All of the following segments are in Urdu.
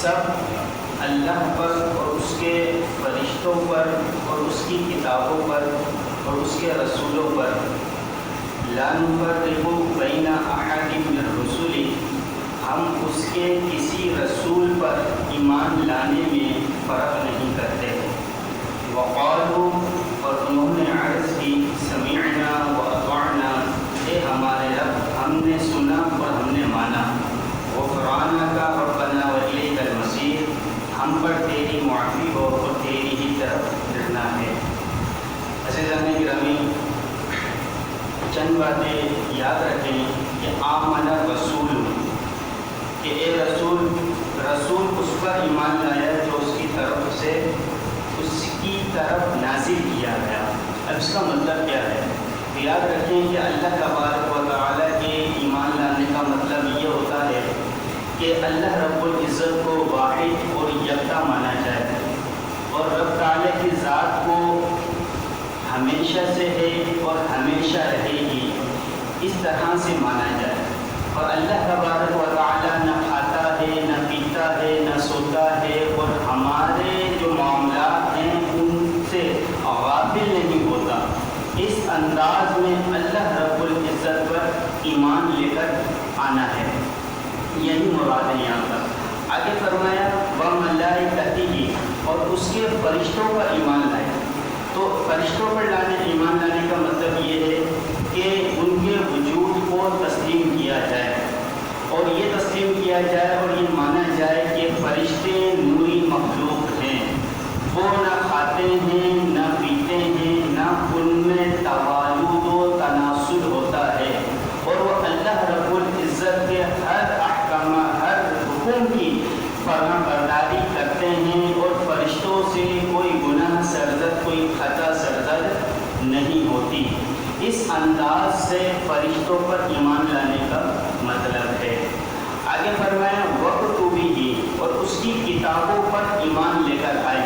سب اللہ پر اور اس کے فرشتوں پر اور اس کی کتابوں پر اور اس کے رسولوں پر لا نفرق بین احد من الرسل، ہم اس کے کسی رسول پر ایمان لانے میں فرق نہیں کرتے۔ وقالوا، اور انہوں نے عرض کی، سمعنا واطعنا، اے ہمارے رب ہم نے سنا اور ہم نے مانا، غفرانک ربنا والیک المصیر، ہم پر تیری معافی ہو اور تیری ہی طرف پھرنا ہے۔ عزیزان گرامی، چند باتیں یاد رکھیں کہ آمن رسول، کہ اے رسول اس پر ایمان لایا جو اس کی طرف سے اس کی طرف نازل کیا گیا۔ اب اس کا مطلب کیا ہے؟ یاد رکھیں کہ اللہ تبارک و تعالیٰ کے ایمان لانے کا مطلب یہ ہوتا ہے کہ اللہ رب العزت کو واحد اور یکتا مانا جائے اور رب تعالیٰ کی ذات کو ہمیشہ سے ہے اور ہمیشہ رہے گی، اس طرح سے مانا جائے۔ اور اللہ تبارک و تعالیٰ نہ کھاتا ہے، نہ پیتا ہے، نہ سوتا ہے، اور ہمارے جو معاملات ہیں ان سے غافل نہیں ہوتا۔ اس انداز میں اللہ رب العزت پر ایمان لے کر آنا ہے، یہی مراد ہے یہاں پر۔ آگے فرمایا وَمَلَائِکَتِهِ، اور اس کے فرشتوں پر ایمان لائے۔ تو فرشتوں پر ایمان لانے کا مطلب یہ ہے کہ ان کے وجود کو تسلیم کیا جائے، اور یہ تسلیم کیا جائے اور یہ مانا جائے کہ فرشتے نوری مخلوق ہیں، وہ نہ کھاتے ہیں نہ پیتے ہیں، نہ ان میں توالد و تناسل ہوتا ہے، اور وہ اللہ رب العزت کے ہر احکام، ہر حکم کی فرما برداری کرتے ہیں، اور فرشتوں سے کوئی گناہ سرزد، کوئی خطا سرزد نہیں ہوتی۔ اس انداز سے فرشتوں پر ایمان لانے کا مطلب ہے۔ آگے فرمایا وَكُتُبِهِ، اور اس کی کتابوں پر ایمان لے کر آئے۔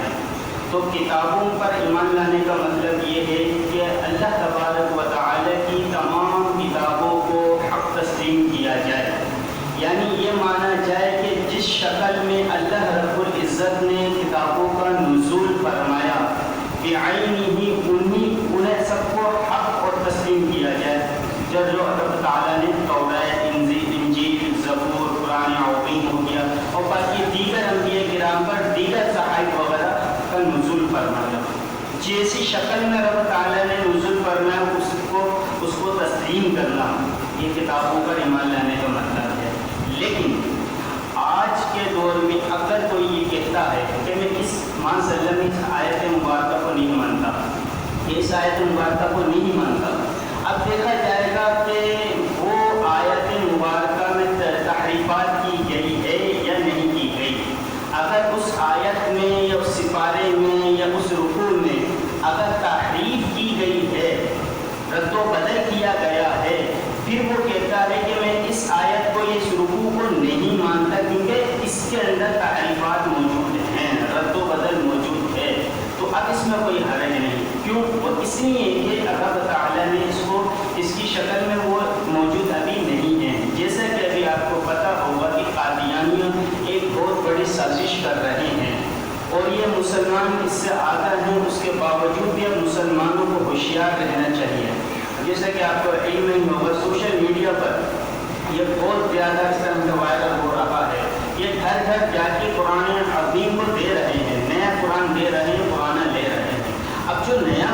تو کتابوں پر ایمان لانے کا مطلب یہ ہے کہ اللہ تبارک و تعالیٰ کی تمام کتابوں کو حق تسلیم کیا جائے، یعنی یہ مانا جائے کہ جس شکل میں اللہ رب العزت نے کتابوں کا نزول فرمایا، بعینہ انہیں سب کو حق اور تسلیم کیا جائے۔ جو رب تعالیٰ نے توراۃ، انجیل، زبور، قرآن عظیم ہو گیا، اور باقی دیگر انبیاء کرام پر دیگر صحائف وغیرہ کا نزول فرمایا، جیسی شکل میں رب تعالیٰ نے نزول فرمایا اس کو تسلیم کرنا، یہ کتابوں پر ایمان لانے کا مطلب ہے۔ لیکن آج کے دور میں اگر کوئی یہ کہتا ہے کہ میں اس آیت مبارکہ کو نہیں مانتا، اس آیت مبارکہ کو نہیں مانتا، اب دیکھا جائے گا کہ وہ آیت مبارکہ میں تحریفات کی گئی ہے یا نہیں کی گئی۔ اگر اس آیت میں یا اس سپارے میں یا اس رکوع میں اگر تحریف کی گئی ہے، رد و بدل کیا گیا ہے، پھر وہ کہتا ہے کہ میں اس آیت کو، اس رکوع کو نہیں مانتا کیونکہ اس کے اندر تحریفات موجود ہیں، رد و بدل موجود ہے، تو اب اس میں کوئی حرج نہیں۔ کیوں؟ وہ اس لیے کہ رب تعالیٰ نے اس کی شکل میں وہ موجود ابھی نہیں ہے۔ جیسا کہ ابھی آپ کو پتہ ہوگا کہ قادیانیوں ایک بہت بڑی سازش کر رہے ہیں، اور یہ مسلمان اس سے آگاہ ہیں، اس کے باوجود بھی مسلمانوں کو ہوشیار رہنا چاہیے۔ جیسا کہ آپ کو علم نہیں ہوگا، سوشل میڈیا پر یہ بہت زیادہ اس طرح سے وائرل ہو رہا ہے، یہ گھر گھر جا کے قرآن عظیم کو دے رہے ہیں، نیا قرآن دے رہے ہیں، پرانا لے رہے ہیں۔ اب جو نیا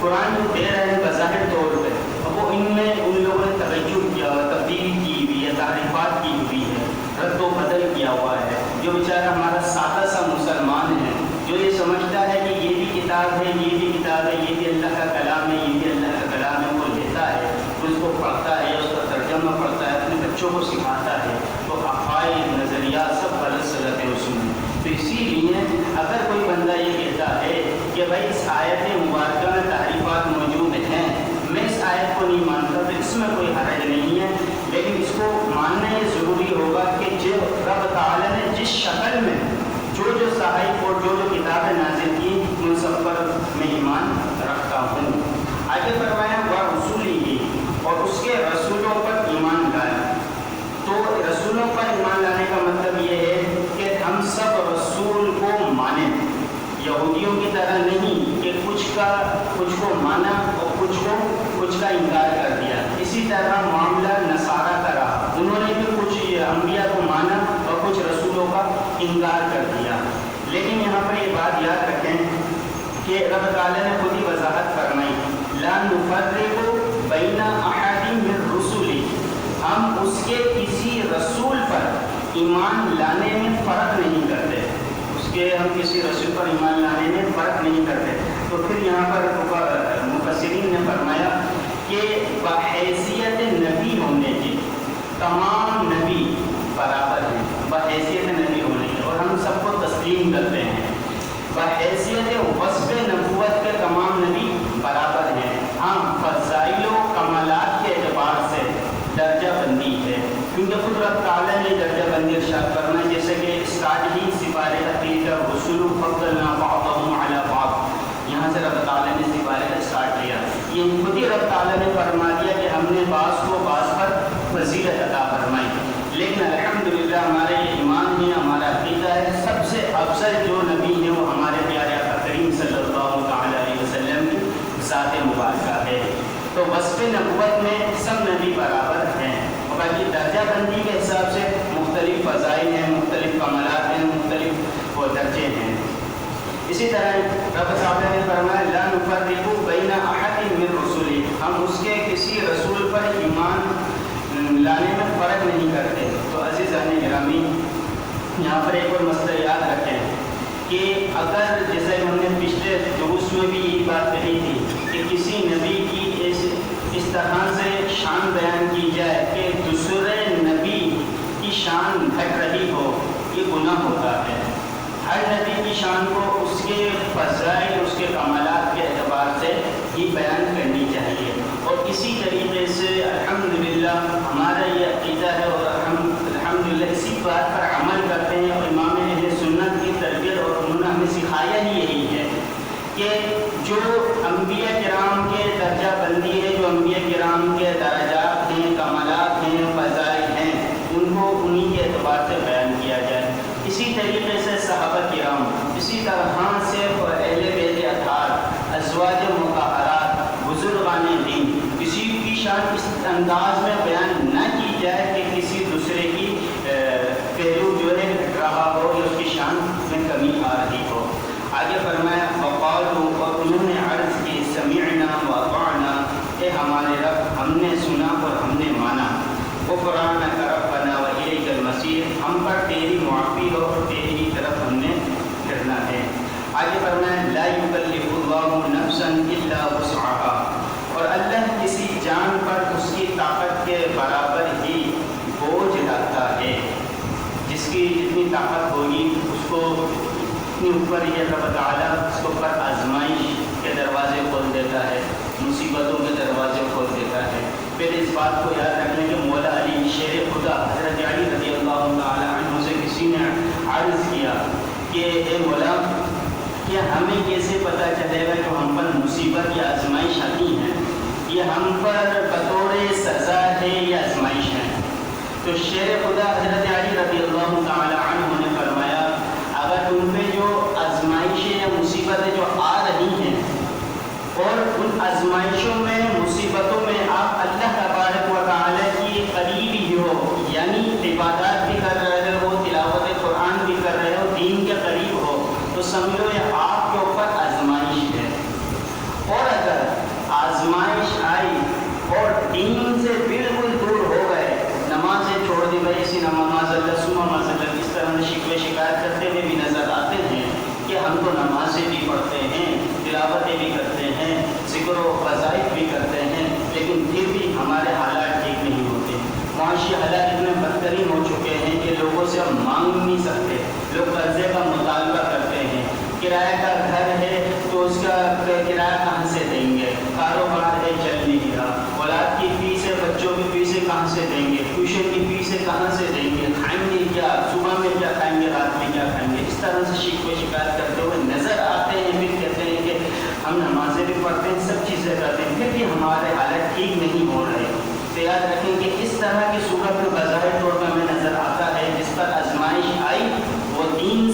قرآن جو دے رہے ہیں بظاہر طور پہ، اب وہ ان میں ان لوگوں نے تغیر کیا ہوا، تبدیلی کی ہوئی ہے، تعریفات کی ہوئی ہے، رد و بدل کیا ہوا ہے۔ جو بیچارہ ہمارا سادہ سا مسلمان ہے، جو یہ سمجھتا ہے کہ یہ بھی کتاب ہے، یہ بھی کتاب ہے، یہ بھی اللہ کا کلام ہے، یہ بھی اللہ کا کلام ہے، وہ لیتا ہے، اس کو پڑھتا ہے، اس کا ترجمہ پڑھتا ہے، اپنے بچوں کو سکھاتا ہے، تو عقائد، نظریات سب غلط سلط ہے اس میں۔ تو اسی لیے اگر کوئی بندہ یہ کہتا ہے کہ بھائی اس آیت مبارکہ میں تحریفات موجود ہیں، میں اس آیت کو نہیں مانتا، تو اس میں کوئی حرج نہیں ہے، لیکن اس کو ماننا یہ ضروری ہوگا کہ جو رب تعالیٰ نے جس شکل میں جو صحائف اور جو کتابیں نازل کی، ان سب پر میں ایمان رکھتا ہوں۔ آگے فرمایا وَرُسُلِهِ، اور اس کے رسولوں پر ایمان لایا۔ تو رسولوں پر ایمان لانے کا مطلب یہ ہے کہ ہم سب رسول کو مانیں، یہودیوں کی طرح نہیں کہ کچھ کو مانا اور کچھ کا انکار کر دیا۔ اسی طرح معاملہ نصارہ کا رہا، انہوں نے بھی کچھ انبیاء کو مانا اور کچھ رسولوں کا انکار کر دیا۔ لیکن یہاں پر یہ بات یاد رکھیں کہ رب تعالیٰ نے خود ہی وضاحت فرمائی، لا نفرق بین احد من رسلی، ہم اس کے کسی رسول پر ایمان لانے میں فرق نہیں کرتے، ہم کسی رسول پر ایمان لانے میں فرق نہیں کرتے۔ تو پھر یہاں پر مفسرین نے فرمایا کہ بحیثیت نبی ہونے کی تمام نبی برابر ہیں، بحیثیت نبی ہونے کی، اور ہم سب کو تسلیم کرتے ہیں۔ بحیثیت وصف نبوت کے تمام نبی برابر ہیں، ہاں فضائل و کمالات کے اعتبار سے درجہ بندی ہے، کیونکہ خود رب تعالیٰ نے درجہ بندی ارشاد فرمایا، جیسے کہ اسٹارٹ ہی سپارے عقیدہ رسول فضلنا بعضهم علی بعض، یہاں سے رب تعالیٰ نے سپارے کا اسٹارٹ لیا۔ یہ خود ہی رب تعالیٰ نے فرما دیا کہ ہم نے بعض کو بعض پر فضیلت عطا فرمائی، لیکن الحمدللہ ہمارے ایمان ہے، ہمارا عقیدہ ہے، سب سے افضل جو نبی ہیں وہ ہمارے پیارے آقا کریم صلی اللہ تعالیٰ علیہ وسلم کی ذات مبارکہ ہے۔ تو وصف نبوت میں سب نبی برابر ہیں، باقی درجہ بندی کے حساب سے مختلف فضائل ہیں، مختلف کمالات ہیں، مختلف وہ درجے ہیں۔ اسی طرح رب تعالیٰ نے فرمایا لا نفرق بین احد من رسلی، ہم اس کے کسی رسول پر ایمان لانے میں فرق نہیں کرتے۔ تو عزیزان گرامی، یہاں پر ایک اور مسئلہ یاد رکھیں کہ اگر جیسے ہم نے پچھلے دروس میں بھی یہ بات کہی تھی کہ کسی نبی کی اس طرح سے شان بیان کی جائے کہ دوسرے نبی کی شان گھٹ رہی ہو، یہ گناہ ہوتا ہے۔ ہر نبی کی شان کو اس کے فضائل، اس کے کمالات کے اعتبار سے ہی بیان کرنی چاہیے، اور اسی طریقے سے الحمدللہ ہمارا یہ عقیدہ ہے اور ہم الحمدللہ اسی بات پر عمل کرتے ہیں، اور امام اہل سنت کی تربیت اور انہوں نے ہمیں سکھایا ہی یہی ہے کہ جو انبیاء کرام کے درجہ بندی ہے، جو انبیاء کرام کے درجات ہیں، کمالات ہیں، فضائل ہیں، ان کو انہی کے اعتبار سے بیان کیا جائے۔ اسی طریقے سے صحابہ کرام، اسی طرح سے اہل بیت اطہار، ازواج مطہرات، بزرگان دین، کسی کی شان اس انداز میں بیان نہ کی جائے کہ کسی دوسرے کی پہلو جو ہے گھٹ رہا ہو یا اس کی شان میں کمی آ رہی ہو۔ آگے فرمایا وقالوا، اور انہوں نے عرض کی سمعنا واطعنا، اے ہمارے رب ہم نے سنا اور ہم نے مانا، غفرانک ربنا والیک المصیر، ہم پر تیری معافی ہو اور تیری ہی طرف ہم نے پھرنا ہے۔ آگے فرمایا لا یکلف اللہ نفسا الا وسعها، اور اللہ کسی جان پر اس کی طاقت کے برابر ہی بوجھ لاتا ہے، جس کی جتنی طاقت ہوگی اس کو اتنی اوپر یہ رب تعالیٰ اس کو پر آزمائش کے دروازے کھول دیتا ہے، مصیبتوں کے دروازے کھول دیتا ہے۔ پھر اس بات کو یاد رکھنے کہ مولا علی شیر خدا حضرت علی رضی اللہ تعالیٰ عنہ سے کسی نے عرض کیا کہ اے مولا، کہ ہمیں کیسے پتہ چلے گا جو ہم پر مصیبت یا آزمائش آتی ہیں یہ ہم پر بطور سزا ہے یا آزمائش ہے؟ تو شیر خدا حضرت علی رضی اللہ تعالیٰ عنہ نے فرمایا اگر تم پہ جو آزمائشیں یا مصیبتیں جو آ رہی ہیں اور ان آزمائشوں میں مصیبتوں میں آپ اللہ تبارک و تعالیٰ کی قریب ہی ہو، یعنی عبادات بھی کر رہے ہو، تلاوت قرآن بھی کر رہے ہو، دین کے قریب ہو، تو سمجھو یہ آپ کے اوپر آزمائش ہے۔ اور اگر آزمائش آئی اور دین سے بالکل دور ہو گئے، نمازیں چھوڑ دی، بھائی اسی نماز اللہ سما مذہب اس طرح سے شکوے شکایت کرتے ہوئے بھی نظر آتے ہیں کہ ہم تو نمازیں بھی پڑھتے ہیں، تلاوتیں بھی کرتے ہیں، ذکر و وظائف بھی کرتے ہیں، لیکن پھر بھی ہمارے حالات ٹھیک نہیں ہوتے، معاشی حالات اتنے بدترین ہو چکے ہیں کہ لوگوں سے ہم مانگ نہیں سکتے، لوگ قرضے کا مطالبہ کرتے ہیں، کرایہ کا گھر ہے تو اس کا کرایہ کہاں سے دیں گے، کاروبار ہے چل نہیں رہا، اولاد کی فیس ہے، بچوں کی فیسیں کہاں سے دیں گے، ٹیوشن کی فیسیں کہاں سے دیں گے، کھائیں گے کیا، صبح میں کیا کھائیں گے، رات میں کیا کھائیں گے، اس طرح سے شکوے شکایت کرتے ہوئے نظر آتے ہیں۔ پھر کہتے ہیں کہ ہم نمازیں بھی پڑھتے ہیں، سب چیزیں کرتے ہیں، پھر بھی ہمارے حالت ٹھیک نہیں ہو رہے۔ تو یاد رکھیں کہ اس طرح کی صورت میں بظاہر طور پر ہمیں نظر آتا ہے جس پر آزمائش آئی وہ دین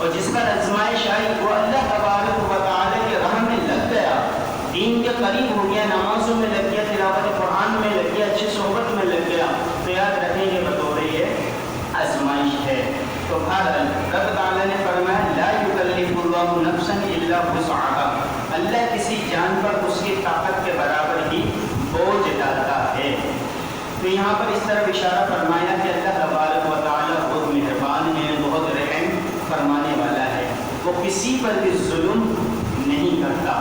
اور جس پر آزمائش آئی وہ اللہ تبارک و تعالیٰ کے رحم میں لگ گیا، دین کے قریب ہو گیا، نمازوں میں لگ گیا، تلاوت قرآن میں لگ گیا، اچھی صحبت میں لگ گیا، تو یاد رکھیں گے بطور یہ آزمائش ہے۔ تو رب تعالیٰ نے فرمایا لا یکلف اللہ نفسا الا وسعها، اللہ کسی جان پر اس کی طاقت کے برابر ہی بوجھ ڈالتا ہے۔ تو یہاں پر اس طرح اشارہ فرمایا کہ اللہ تبارک و تعالیٰ بہت مہربان ہے، بہت رحم فرمانے والا ہے، وہ کسی پر بھی ظلم نہیں کرتا۔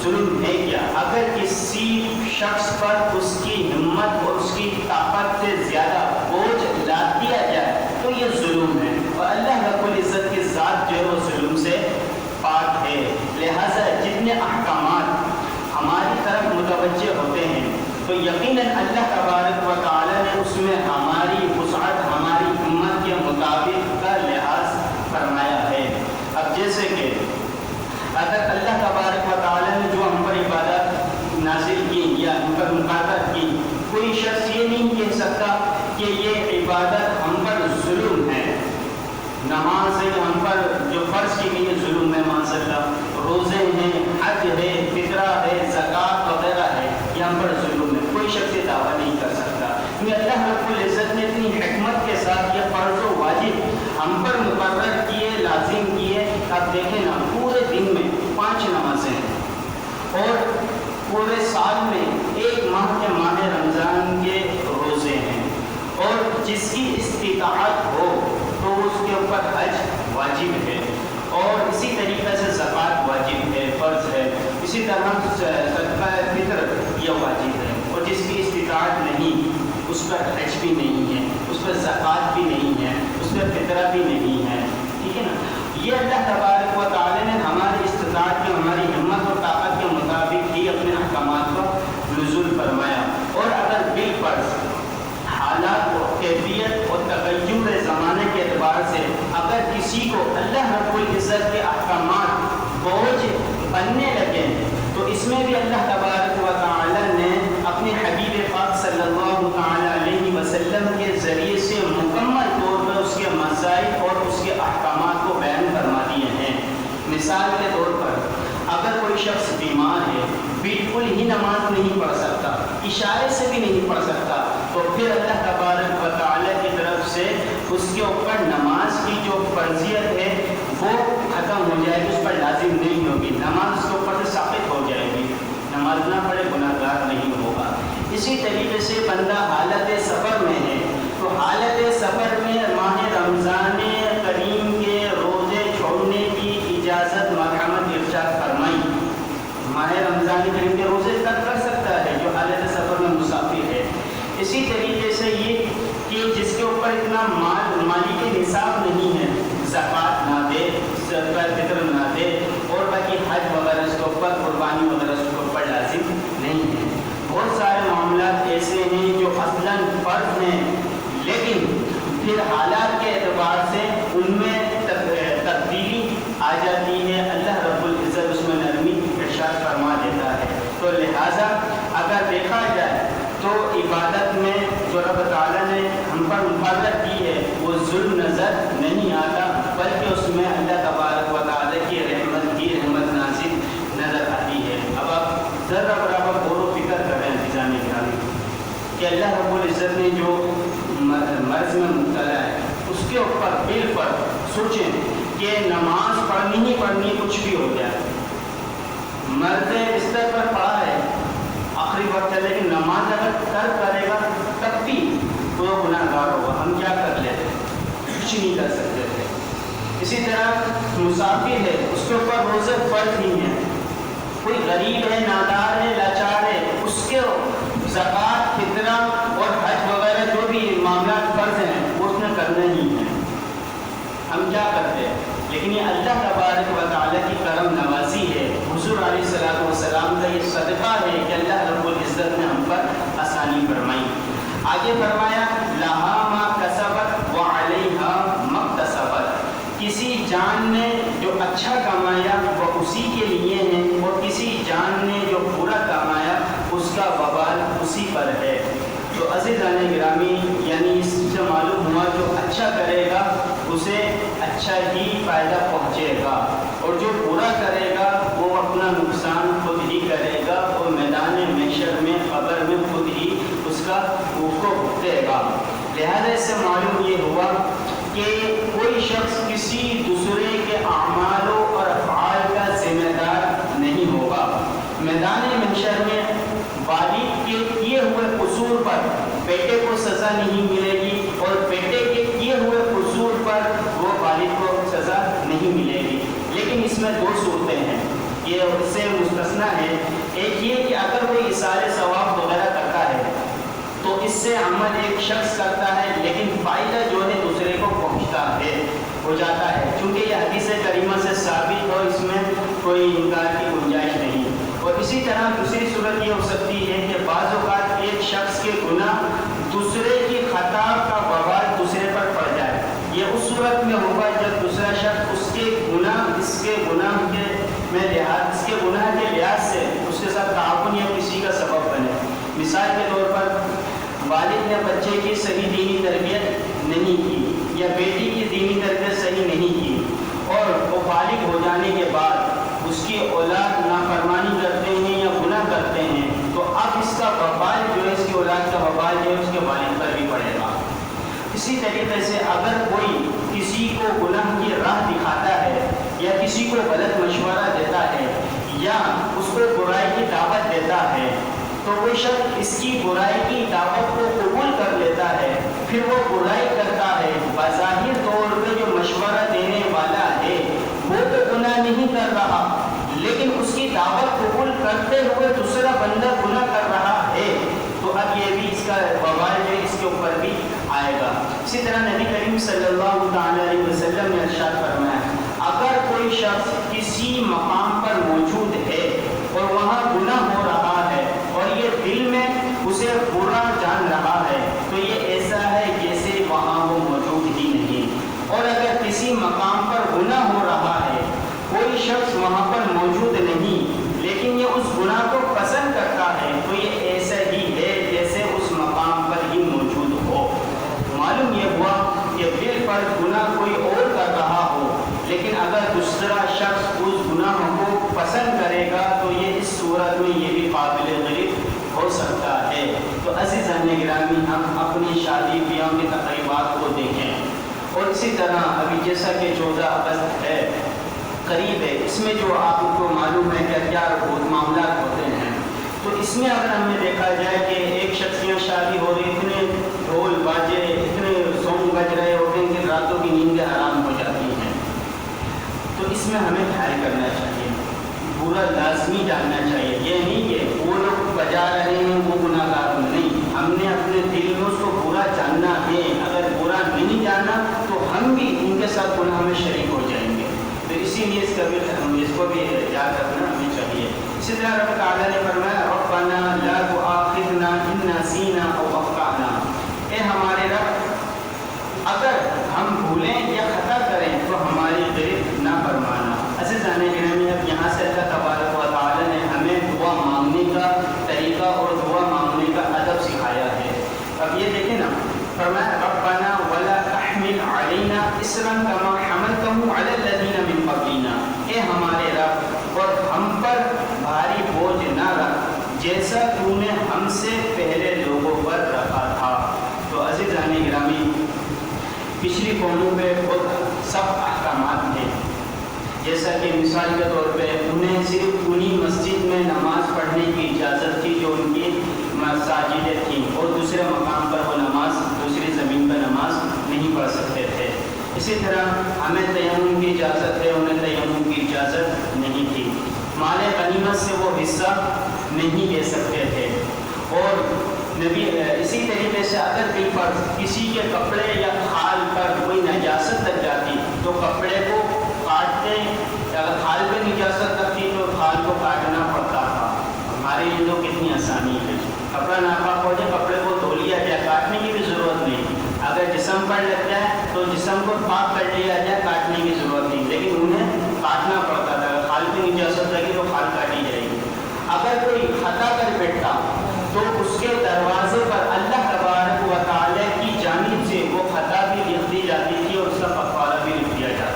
ظلم ہے کیا؟ اگر کسی شخص پر اس کی ہمت اور اس کی طاقت سے زیادہ بوجھ لاد دیا جائے تو یہ ظلم ہے، اور اللہ رب العزت کی ذات جو ہے وہ ظلم سے پاک ہے۔ لہٰذا جتنے احکامات ہماری طرف متوجہ ہوتے ہیں تو یقیناً اللہ تبارک و تعالیٰ نے اس میں ہماری وسعت، ہماری ہمت کے مطابق کا لحاظ فرمایا ہے۔ اب جیسے کہ اگر اللہ تبارک و تعالیٰ نے جو ہم پر عبادت نازل کی یا ہم پر مقرر کی، کوئی شخص یہ نہیں کہہ سکتا کہ یہ عبادت ہم پر ظلم ہے۔ نماز ہے ہم پر جو فرض کی گئی ہے ظلم ہے ماشاءاللہ، روزے ہیں، حج ہے، فطرہ ہے، زکوٰۃ وغیرہ ہے، یہ ہم پر ظلم ہے۔ کوئی شخص یہ دعویٰ نہیں کر سکتا، کیونکہ اللہ رب العزت نے اپنی حکمت کے ساتھ یہ فرض و واجب ہم پر مقرر کیے، لازم کیے۔ آپ دیکھیں نا، پورے دن میں 5 نمازیں ہیں اور پورے سال میں 1 ماہ کے ماہ رمضان کے روزے ہیں، اور جس کی استطاعت ہو تو اس کے اوپر حج واجب ہے، اور اسی طریقے سے زکوٰۃ واجب ہے، فرض ہے، اسی طرح صدقہ فطر یہ واجب ہے، اور جس کی استطاعت نہیں اس پر حج بھی نہیں ہے، اس پر زکوٰۃ بھی نہیں ہے، اس پر فطرہ بھی نہیں ہے، ٹھیک ہے نا۔ یہ اللہ تبارک و تعالیٰ نے ہماری استطاعت کے، ہماری ہمت اور طاقت کے مطابق ہی اپنے احکامات کو نزول فرمایا۔ اور اگر بالفرض حالات و کیفیت اور تغیر زمانے کے اعتبار سے اگر کسی کو اللہ رب العزت کے احکامات بوجھ بننے لگے تو اس میں بھی اللہ تبارک و تعالیٰ نے اپنے حبیب پاک صلی اللہ تعالیٰ علیہ وسلم کے ذریعے سے مکمل طور پر اس کے مسائل اور اس کے احکامات کو بیان فرما دیے ہیں۔ مثال کے طور پر اگر کوئی شخص بیمار ہے، بالکل ہی نماز نہیں پڑھ سکتا، اشارے سے بھی نہیں پڑھ سکتا، تو پھر اللہ تبارک و تعالیٰ کی طرف سے اس کے اوپر نماز کی جو فرضیت ہے وہ ختم ہو جائے گی، اس پر لازم نہیں ہوگی، نماز اس کے اوپر سے ساقط ہو جائے گی، نماز نہ پڑھے گناہ گار نہیں ہوگا۔ اسی طریقے سے بندہ حالت سفر میں ہے تو حالت سفر میں ماہ رمضان کریم کے روزے چھوڑنے کی اجازت مرحمت ارشاد فرمائی۔ ماہ رمضان کریم کے روزے تک کر سکتا ہے جو حالت سفر میں مسافر ہے۔ اسی طریقے سے یہ کہ جس کے اوپر اتنا مالی کے نصاب نہیں ہے، زکوٰۃ نہ دے، صدقہ فطر نہ دے، اور باقی حج وغیرہ اس کے اوپر، قربانی وغیرہ اس کے اوپر لازم نہیں ہے۔ بہت سارے معاملات ایسے ہیں جو اصلاً فرض ہیں لیکن پھر حالات کے اعتبار سے ان میں تبدیلی آ جاتی ہے، اللہ رب العزت اس میں نرمی ارشاد فرما دیتا ہے۔ تو لہٰذا اگر دیکھا جائے تو عبادت میں جو رب تعالیٰ نے ہم پر مقرر کی ہے وہ ظلم نظر نہیں آتا، بلکہ اس میں اللہ تبارک و تعالیٰ کی رحمت نازل نظر آتی ہے۔ اب آپ ذرا برابر غور و فکر کریں انتظامی گرامی کہ اللہ رب العزت نے جو مرض میں مبتلا ہے اس کے اوپر بالفرض سوچیں کہ نماز پڑھنی ہی پڑھنی کچھ بھی ہو گیا، مرد بستر پر پڑا ہے آخری وقت ہے، لیکن نماز اگر ترک کرے گا تب بھی وہ گناہ گار ہوگا، ہم کیا کر لیتے، کچھ نہیں کر سکتے تھے۔ اسی طرح مسافر ہے، اس کے اوپر روزے فرض نہیں ہے، کوئی غریب ہے، نادار ہے، لاچار ہے، اس کے زکوٰۃ فطرہ اور حج وغیرہ جو بھی معاملات فرض ہیں وہ اس نے کرنا ہی ہے، ہم کیا کرتے ہیں؟ لیکن یہ اللہ تبارک و تعالیٰ کی کرم نوازی ہے، حضور علیہ الصلوۃ والسلام کا یہ صدقہ ہے کہ اللہ رب العزت نے ہم پر آسانی فرمائی۔ آگے فرمایا لہا ما کسبت وعلیہا ما اکتسبت، کسی جان نے جو اچھا کمایا وہ اسی کے لیے ہے، اور کسی جان نے جو برا کمایا اس کا وبال اسی پر ہے۔ تو عزیزان گرامی، یعنی اس سے معلوم ہوا جو اچھا کرے گا اسے اچھا ہی فائدہ پہنچے گا، اور جو برا کرے گا وہ اپنا نقصان خود ہی کرے گا، اور میدان محشر میں قبر میں خود ہی اس کا کو بھگتے گا۔ لہذا اس سے معلوم یہ ہوا کہ کوئی شخص کسی دوسرے کے اعمالوں اور افعال کا ذمہ دار نہیں ہوگا۔ میدان محشر میں والد کے کیے ہوئے قصور پر بیٹے کو سزا نہیں ملے گی، اور بیٹے کے کیے ہوئے قصور پر وہ والد کو سزا نہیں ملے گی۔ لیکن اس میں دو صورتیں ہیں، یہ اس سے مستثنا ہے۔ ایک یہ کہ اگر کوئی ایصال ثواب وغیرہ کرتا ہے تو اس سے عمل ایک شخص کرتا ہے لیکن فائدہ جو ہے دوسرے کو پہنچتا ہے، ہو جاتا ہے، چونکہ یہ حدیث کریمہ سے ثابت اور اس میں کوئی انکار کی گنجائش نہیں۔ اور اسی طرح دوسری صورت یہ ہو سکتی ہے کہ بعض اوقات ایک شخص کے گناہ دوسرے کی خطا کا وبال دوسرے پر پڑ جائے۔ یہ اس صورت میں ہوگا جب دوسرا شخص اس کے گناہ اس کے گناہ کے لحاظ سے اس کے ساتھ تعاون یا کسی کا سبب بنے۔ مثال کے طور پر والد نے بچے کی صحیح دینی تربیت نہیں کی یا بیٹی کی دینی تربیت صحیح نہیں کی، اور وہ بالغ ہو جانے کے بعد اس کی اولاد نافرمانی کرتے ہیں یا گناہ کرتے ہیں، تو اب اس کا وبال جو ہے، اس کی اولاد کا وبال جو ہے اس کے والد پر بھی پڑے گا۔ اسی طریقے سے اگر کوئی کسی کو گناہ کی راہ دکھاتا ہے یا کسی کو غلط مشورہ دیتا ہے یا اس کو برائی کی دعوت دیتا ہے، تو وہ شخص اس کی برائی کی دعوت کو قبول کر لیتا ہے، پھر وہ برائی کرتا ہے، بظاہر طور پہ جو مشورہ دینے والا ہے وہ تو گناہ نہیں کر رہا، لیکن اس کی دعوت قبول کرتے ہوئے دوسرا بندہ گناہ کر رہا ہے، تو اب یہ بھی اس کا وبال ہے، اس کے اوپر بھی آئے گا۔ اسی طرح نبی کریم صلی اللہ تعالی علیہ وسلم نے ارشاد فرمایا، اگر کوئی شخص کسی مقام پر موجود ہے اور وہاں گناہ ہو رہا ہے اور یہ دل میں اسے برا جان رہا ہے، تو یہ ایسا ہے جیسے وہاں وہ موجود ہی نہیں۔ اور اگر کسی مقام پر گناہ ہو رہا ہے، کوئی شخص وہاں پر موجود نہیں لیکن یہ اس گناہ کو پسند کرتا ہے، تو یہ ایسا ہی ہے جیسے اس مقام پر ہی موجود ہو۔ معلوم یہ ہوا کہ بالفرض گناہ کوئی اور کر رہا ہو، لیکن اگر دوسرا شخص اس گناہ کو پسند کرے گا تو یہ اس صورت میں یہ بھی قابل غلط ہو سکتا ہے۔ تو عزیزان گرامی، ہم اپنی شادی بیاہ کی تقریبات کو دیکھیں، اور اسی طرح ابھی جیسا کہ 14 اگست ہے، قریب ہے، اس میں جو آپ کو معلوم ہے کہ کیا معاملات ہوتے ہیں، تو اس میں اگر ہم نے دیکھا جائے کہ ایک شخص کی شادی ہو رہی، اتنے ڈھول باجے اتنے سونگ بج رہے ہوتے ہیں کہ راتوں کی نیندیں حرام ہو جاتی ہیں، تو اس میں ہمیں خیال کرنا چاہیے، برا لازمی جاننا چاہیے۔ یہ نہیں کہ وہ لوگ بجا رہے ہیں وہ گناہ گار نہیں، ہم نے اپنے دل میں اس کو برا جاننا ہے، اگر برا نہیں جانا تو ہم بھی ان کے ساتھ گناہ میں شریک ہو جائیں گے، تو اسی لیے اس کو بھی یاد رکھنا ہمیں چاہیے۔ اسی طرح رب تعالیٰ نے فرمایا، ربنا لا تؤاخذنا ان نسینا او اخطأنا، اے ہمارے رب اگر ہم بھولیں یا خطا کریں تو ہماری غلط نہ فرمانا۔ عزیزان گرامی، اب یہاں سے اللہ تبارک و تعالیٰ نے ہمیں دعا مانگنے کا طریقہ اور دعا مانگنے کا ادب سکھایا ہے۔ اب یہ دیکھیں نا، فرمایا ربنا ولا تحمل علينا اسرا كما حملته على الذين من قبلنا، اے ہمارے رب اور ہم پر بھاری بوجھ نہ رکھ جیسا تو نے ہم سے پہلے لوگوں پر رکھا تھا۔ تو عزیزان گرامی، پچھلی قوموں میں بہت سخت احکامات ہیں، جیسا کہ مثال کے طور پہ انہیں صرف انہی مسجد میں نماز پڑھنے کی اجازت تھی جو ان کی مساجدیں تھیں، اور دوسرے مقام پر وہ نماز دوسری زمین پر نماز نہیں پڑھ سکتے تھے۔ اسی طرح ہمیں تیمم کی اجازت ہے، انہیں تیمم کی اجازت نہیں تھی۔ مال غنیمت سے وہ حصہ نہیں لے سکتے تھے، اور اسی طریقے سے اگر کسی کے کپڑے یا کھال پر کوئی نجاست لگ جاتی تو کپڑے کو کاٹتے، اگر کھال پہ نجاست لگتی تو کھال کو کاٹنا پڑتا تھا۔ ہمارے لیے تو کتنی آسانی ہے، کپڑا ناپاک ہو جائے کپڑے کو دھو لیا جائے، کاٹنے کی بھی ضرورت نہیں، اگر جسم پر لگ جائے تو جسم کو پاک کر لیا جائے، کاٹنے کی ضرورت نہیں، لیکن انہیں کاٹنا پڑتا تھا، اگر کھال پہ نجاست لگی تو کھال کاٹی جائے گی۔ اگر کوئی خطا کر بیٹھتا تو اس کے دروازے پر اللہ تبارک و تعالیٰ کی جانب سے وہ خطا بھی لکھ دی جاتی تھی اور اس کا کفارہ بھی لکھ دیا جاتا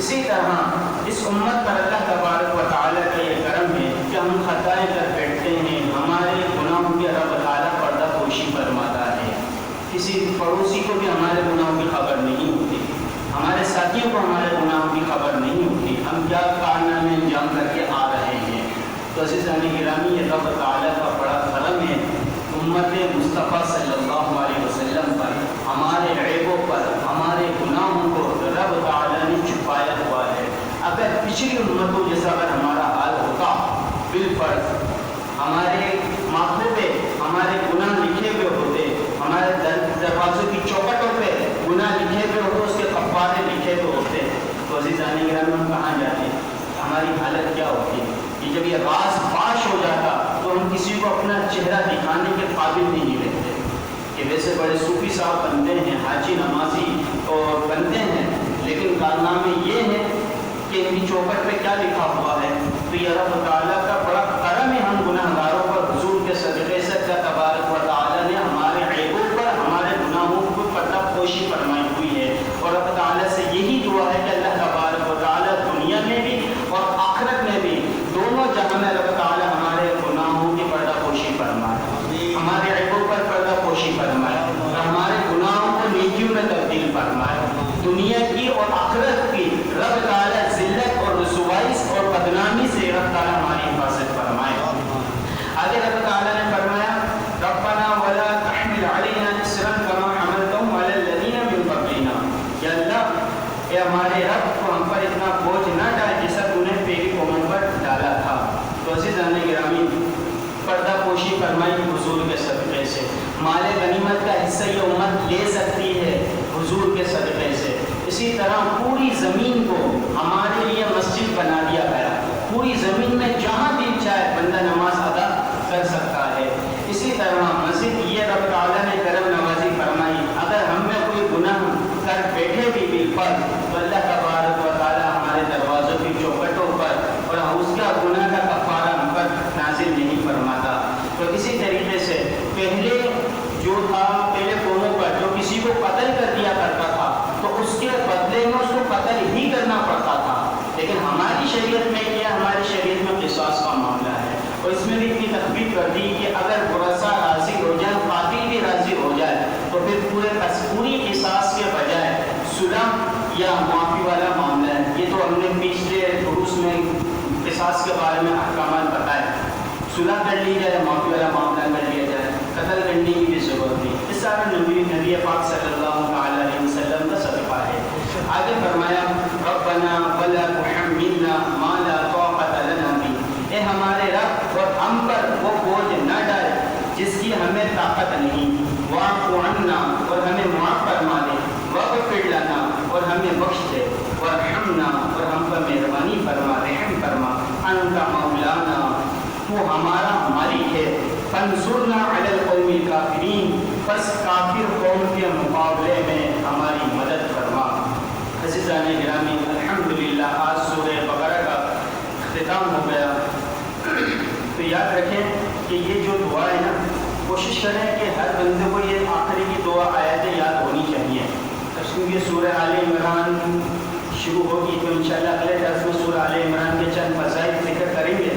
اسی طرح اس امت پر اللہ تبارک و تعالیٰ کا یہ کرم ہے کہ ہم خطائیں کر بیٹھتے ہیں، ہمارے گناہوں کی رب تعالیٰ پردہ پوشی فرماتا ہے، کسی پڑوسی کو بھی ہمارے گناہوں کی خبر نہیں ہوتی، ہمارے ساتھیوں کو ہمارے گناہوں کی خبر نہیں ہوتی، ہم کیا کارنامے انجام کر کے آ رہے ہیں۔ تو عزیزان گرامی، یہ رب تعالیٰ کا بڑا کرم ہے امت مصطفیٰ صلی اللہ علیہ وسلم پر، ہمارے عیبوں پر، ہمارے گناہوں کو رب تعالیٰ نے چھپایا ہوا ہے۔ اگر پچھلی امتوں جیسا اگر ہمارا حال ہوتا، بالفرض ہمارے ماتھوں پہ ہمارے گناہ لکھے ہوئے ہوتے، ہمارے دروازوں کی چوکٹوں پہ گناہ لکھے ہوئے ہوتے، اس کے کفارے لکھے ہوئے ہوتے، تو عزیزان گرامی ہم کہاں جاتے؟ ہماری حالت کیا ہوتی؟ کہ جب یہ راز فاش ہو جاتا تو ہم کسی کو اپنا چہرہ دکھانے کے قابل نہیں رہتے، کہ ویسے بڑے صوفی صاحب بنتے ہیں، حاجی نمازی اور بنتے ہیں، لیکن کارنامے یہ ہیں کہ ان کی چوکٹ پہ کیا لکھا ہوا ہے۔ تو یہ رب تعالیٰ کا بڑا کرم ہے ہم گناہ گاروں پر، حضور کے صدقے سے اللہ تبارک و تعالیٰ نے ہمارے عیبوں پر، ہمارے گناہوں کو پردہ پوشی فرمائی ہوئی ہے۔ اور رب تعالیٰ سے یہی دعا ہے کہ اللہ تبارک و تعالیٰ دنیا میں بھی اور آخرت میں بھی، دونوں جہاں میں رب تعالیٰ ہمارے گناہوں کی پردہ پوشی فرمائے، ہمارے عیبوں پر پردہ پوشی فرمائے، اور ہمارے گناہوں کو نیکیوں میں تبدیل فرمائے۔ دنیا کی اور آخرت کی رب تعالیٰ ذلت اور رسوائی اور بدنامی سے رب تعالیٰ ہماری حفاظت فرمائے۔ آگے رب تعالیٰ نے فرمایا ربنا ولا تحمل علینا اسرا کما حملته علی الذین من قبلنا، یا اللہ اے ہمارے رب تو ہم پر اتنا بوجھ نہ ڈال جیسا تو نے پہلی قوموں پر ڈالا تھا۔ تو عزیزان گرامی، پردہ پوشی فرمائی حضور کے صدقے سے، مال غنیمت کا حصہ یہ امت لے سکتی ہے حضور کے صدقے سے۔ اسی طرح پوری زمین کو ہمارے لیے مسجد بنا دیا گیا، پوری زمین میں جہاں دل چاہے بندہ نماز ادا کر سکتا ہے۔ اسی طرح مسجد یہ رب تعالیٰ نے کرم نوازی فرمائی، اگر ہم میں کوئی گناہ کر بیٹھے بھی بالفرض تو اللہ تبارک و تعالیٰ ہمارے دروازوں کی چوکٹوں پر اور اس کا گناہ کا کفارہ ہم پر نازل نہیں فرماتا۔ تو اسی طریقے سے پہلے جو تھا، پہلے قوموں پر جو کسی کو قتل کر دیا کرتا تھا تو اس کے بدلے میں اس کو قتل ہی کرنا پڑتا تھا، لیکن ہماری شریعت میں کیا، ہماری شریعت میں قصاص کا معاملہ ہے، اور اس میں بھی اتنی تخفیف کر دی کہ اگر ورثہ راضی ہو جائے، قاتل بھی راضی ہو جائے، تو پھر پوری قصاص کے بجائے صلح یا معافی والا معاملہ ہے۔ یہ تو ہم نے پچھلے دروس میں قصاص کے بارے میں احکامات بتائے، صلح کر لی جائے، معافی والا معاملہ کر لیا جائے، قتل کرنے کی بھی ضرورت نہیں۔ اس سارے نبی پاک صلی اللہ تعالیٰ علیہ وسلم کا صدقہ ہے۔ آگے فرمایا ربنا ولا تحملنا ما لا طاقت لنا به، اے ہمارے رب اور ہم پر وہ بوجھ نہ ڈال جس کی ہمیں طاقت نہیں، واعف عنا اور ہمیں معاف فرما دے، واغفر لنا اور ہمیں بخش دے، وارحمنا اور ہم پر مہربانی فرما، رحم فرما، انت مولانا تو ہمارا مالک ہے، فانصرنا علی القوم الکافرین بس کافر قوم کے مقابلے میں ہماری مدد فرما۔ عزیزان گرامی، الحمدللہ آج سورہ بقرہ کا اختتام ہو گیا۔ تو یاد رکھیں کہ یہ جو دعا ہے نا، کوشش کریں کہ ہر بندے کو یہ آخری کی دعا آیتیں یاد ہونی چاہیے۔ کیونکہ سورہ آل عمران شروع ہوگی تو انشاءاللہ اگلے درس میں سورہ آل عمران کے چند فضائل ذکر کریں گے۔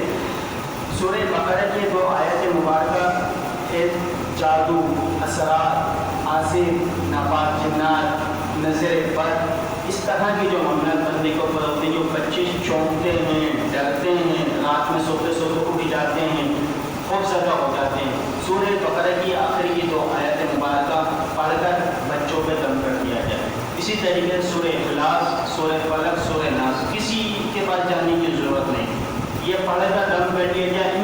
سورہ بقرہ کی دو آیت مبارکہ ایک جادو، اثرات، آصف، ناپاک جنات، نظر بد، اس طرح کی جو معاملات بندے کو ہوتے ہیں، جو بچے چونکتے ہیں، ڈرتے ہیں، رات میں سوتے سوتے اٹھ جاتے ہیں، خوف زدہ ہو جاتے ہیں، سورہ بقرہ کی آخری کی دو آیت مبارکہ پڑھ کر بچوں پہ دم کر دیا جائے۔ اسی طریقے سے سورہ اخلاص، سورہ فلق، سورہ ناس، کسی کے پاس جانے کی ضرورت نہیں، یہ پڑھ کر دم کر دیا جائے۔